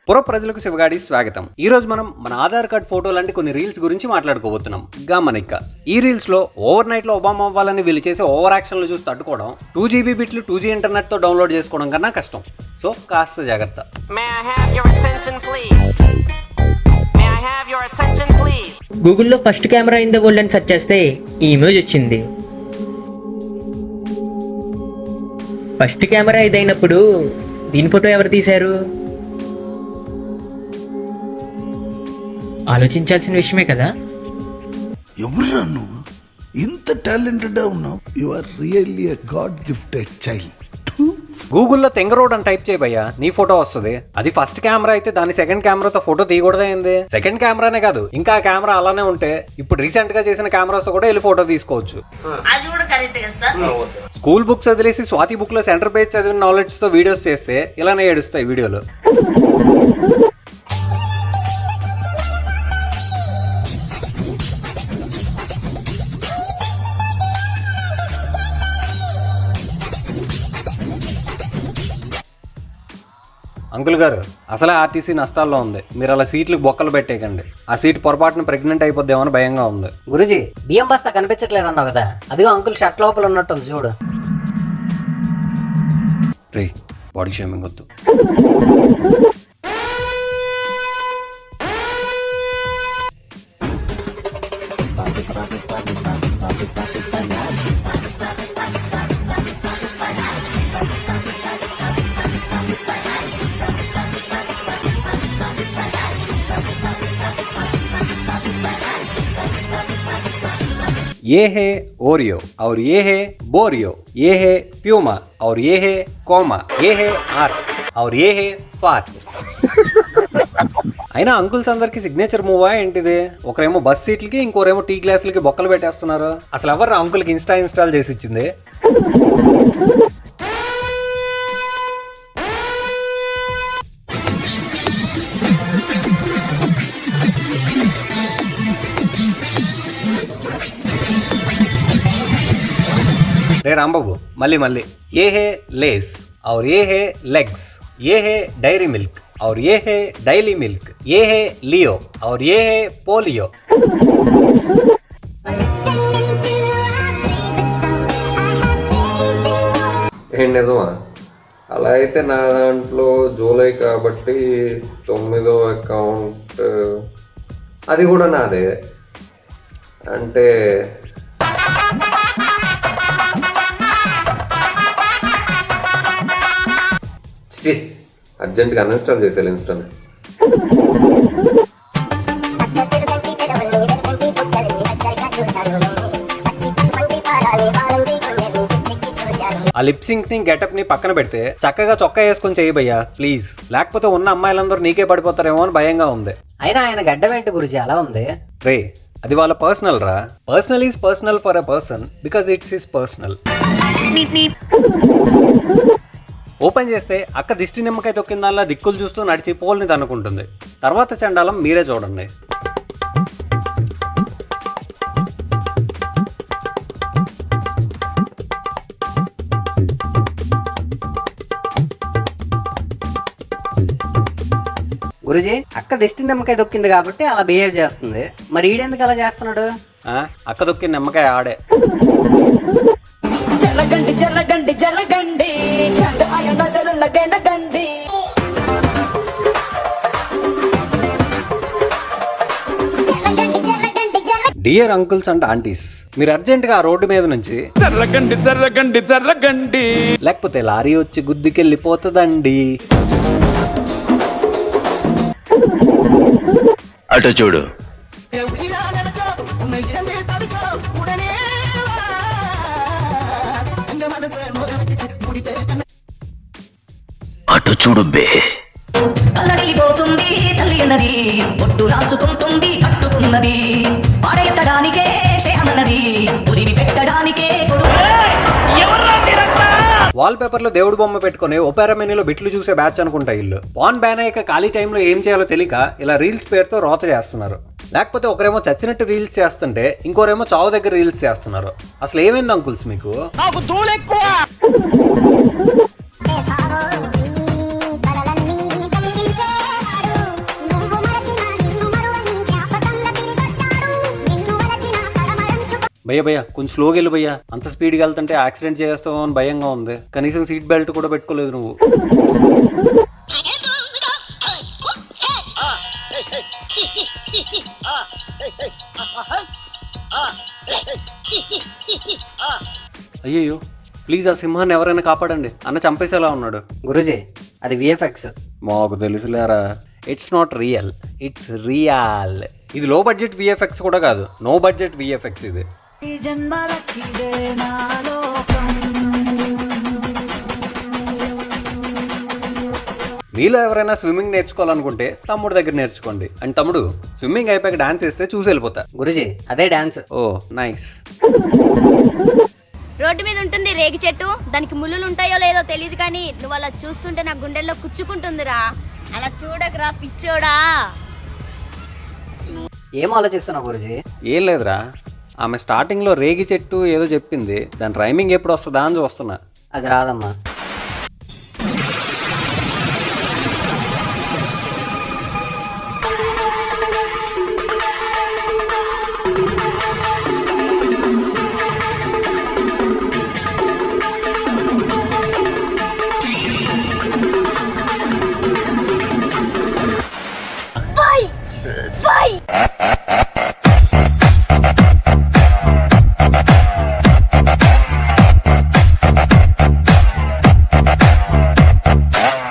పుర ప్రజలకు శివగాడి స్వాగతం. ఈ రోజు మనం మన ఆధార్ కార్డ్ ఫోటో లాంటి కొన్ని రీల్స్ గురించి మాట్లాడుకోబోతున్నాం. గమనిక, ఈ రీల్స్ లో ఓవర్ నైట్ లో ఒబామా అవ్వాలని వీళ్ళు చేసే ఓవర్ యాక్షన్లు చూసి తట్టుకోవడం 2GB బిట్లు 2G ఇంటర్నెట్ తో డౌన్లోడ్ చేసుకోవడం కన్నా కష్టం. సో కాస్త జాగ్రత్త. గూగుల్లో first camera in the world అని సెర్చ్ చేస్తే ఈ ఇమేజ్ వచ్చింది. ఫస్ట్ కెమెరా ఇదైనప్పుడు దీని ఫోటో ఎవరు తీశారు? ఆలోచించాల్సిన విషయమే కదా. ఎవరురా నువ్వు? ఇంత టాలెంటెడ్ ఉన్నావు. You are really a god gifted child. గూగుల్లో తెంగరోడ్ అని టైప్ చేయబయ్యా, నీ ఫోటో వస్తుంది. అది ఫస్ట్ కెమెరా అయితే దాని సెకండ్ కెమెరాతో ఫోటో తీయకూడదైంది. సెకండ్ కెమెరానే కాదు, ఇంకా కెమెరా అలానే ఉంటే ఇప్పుడు రీసెంట్ గా చేసిన కెమెరాస్ తో కూడా వెళ్ళి ఫోటో తీసుకోవచ్చు. స్కూల్ బుక్స్ వదిలేసి స్వాతి బుక్ లో సెంటర్ పేజ్ చదివిన నాలెడ్జ్ తో వీడియోస్ చేస్తే ఇలానే ఏడుస్తాయి వీడియోలు. అంకుల్ గారు, అసలే ఆర్టీసీ నష్టాల్లో ఉంది. మీరు అలా సీట్లకు బొక్కలు పెట్టేయకండి. ఆ సీట్ పొరపాటున ప్రెగ్నెంట్ అయిపోద్దేమో అని భయంగా ఉంది. గురుజీ, బియ్యం బస్తా కనిపించట్లేదన్నావు కదా, అదిగో అంకుల్ షర్ట్ లోపల ఉన్నట్టుంది చూడు. రే, బాడీ షేమింగ్ వద్దు. ये है ओरियो और ये है बोरियो, ये है प्यूमा और ये है कोमा, ये है आर्क और ये है फार. అయినా అంకుల్స్ అందరికి సిగ్నేచర్ మూవా ఏంటిది? ఒకరేమో బస్ సీట్లకి, ఇంకోరేమో టీ గ్లాసులకి బొక్కలు పెట్టేస్తున్నారు. అసలు ఎవరు అంకుల్కి ఇన్స్టాల్ చేసి ఇచ్చింది? రే రాంబాబు, మళ్ళీ ये है लेस और ये है लेग्स, ये है डेयरी मिल्क और ये है डेयली मिल्क, ये है लियो और ये है पोलियो. నిజమా? అలా అయితే నా దాంట్లో జూలై కాబట్టి 9వ అకౌంట్ అది కూడా నాదే. అంటే అర్జెంట్గా అన్ఇన్స్టాల్ చేసేయాలి ఇన్స్టాని. ఆ లిప్సింక్ ని గెటప్ ని పక్కన పెడితే చక్కగా చొక్కా వేసుకొని చేయబయ్యా ప్లీజ్. లేకపోతే ఉన్న అమ్మాయిలందరూ నీకే పడిపోతారేమో అని భయంగా ఉంది. అయినా ఆయన గడ్డం ఏంటి గురుజీ అలా ఉంది? రే, అది వాళ్ళ పర్సనల్ రా. Personal is personal for a person because it's his personal. Open చేస్తే అక్క దిష్టి నిమ్మకాయ తొక్కిందల్లా దిక్కులు చూస్తూ నడిచి పోల్ని తనుకుంటుంది. తర్వాత చండాలం మీరే చూడండి. గురుజీ, అక్క దిష్టి నిమ్మకాయ దొక్కింది కాబట్టి అలా బిహేవ్ చేస్తుంది. మరి ఈడెందుకు అలా చేస్తున్నాడు? అక్క దొక్కిన నిమ్మకాయ ఆడే. జరగండి జరగండి జరగండి గండి. డియర్ అంకుల్స్ అండ్ ఆంటీస్, మీరు అర్జెంట్ గా ఆ రోడ్డు మీద నుంచి జరగండి జరగండి జరగండి, లేకపోతే లారీ వచ్చి గుద్దుకెళ్ళిపోతుందండి. అటు చూడు. అటు చూడు బే. అల్లడిపోతుంది తల్లి అన్నది, ఒట్టు రాచుకుంటుంది కట్టుకున్నది, పాడెత్తడానికే స్నేహమన్నది, పురివి పెట్టడానికే. వాల్ పేపర్ లో దేవుడు బొమ్మ పెట్టుకుని ఒపేరా మెనూలో బిట్లు చూసే బ్యాచ్ అనుకుంటా ఇల్లు. పాన్ బ్యాన్ అయ్యాక ఖాళీ టైంలో ఏం చేయాలో తెలియక ఇలా రీల్స్ పేరుతో రోత చేస్తున్నారు. లేకపోతే ఒకరేమో చచ్చినట్టు రీల్స్ చేస్తుంటే ఇంకోరేమో చావు దగ్గర రీల్స్ చేస్తున్నారు. అసలు ఏమైంది అంకుల్స్ మీకు? నాకు దూలెక్కువ. భయ్యా కొంచెం స్లోగా వెళ్ళు భయ్యా, అంత స్పీడ్గా వెళ్తుంటే యాక్సిడెంట్ చేస్తావు అని భయంగా ఉంది. కనీసం సీట్ బెల్ట్ కూడా పెట్టుకోలేదు నువ్వు. అయ్యయ్యో ప్లీజ్ ఆ సింహాన్ని ఎవరైనా కాపాడండి, అన్న చంపేసేలా ఉన్నాడు. గురుజీ అది విఎఫ్ఎక్స్. మాకు తెలుసులేరా, it's not real, it's real. ఇది లో బడ్జెట్ విఎఫ్ఎక్స్ కూడా కాదు, నో బడ్జెట్ విఎఫ్ఎక్స్ ఇది. మీలో ఎవరైనా స్విమ్మింగ్ నేర్చుకోవాలనుకుంటే తమ్ముడు దగ్గర నేర్చుకోండి. అండ్ తమ్ముడు స్విమ్మింగ్ అయిపోయాక డాన్స్ వేస్తే చూసి వెళ్ళిపోతా. గురుజీ అదే డాన్స్. ఓ నైస్. రోడ్డు మీద ఉంటుంది రేగి చెట్టు, దానికి ముళ్ళులు ఉంటాయో లేదో తెలియదు కానీ నువ్వు అలా చూస్తుంటే నా గుండెల్లో కుచ్చుకుంటుందిరా. అలా చూడకరా పిచ్చోడా. ఏం ఆలోచిస్తున్నావు గురుజీ? ఏం లేదురా, ఆమె స్టార్టింగ్లో రేగి చెట్టు ఏదో చెప్పింది, దాని రైమింగ్ ఎప్పుడు వస్తుందా అని చూస్తున్నా. అది రాదమ్మా.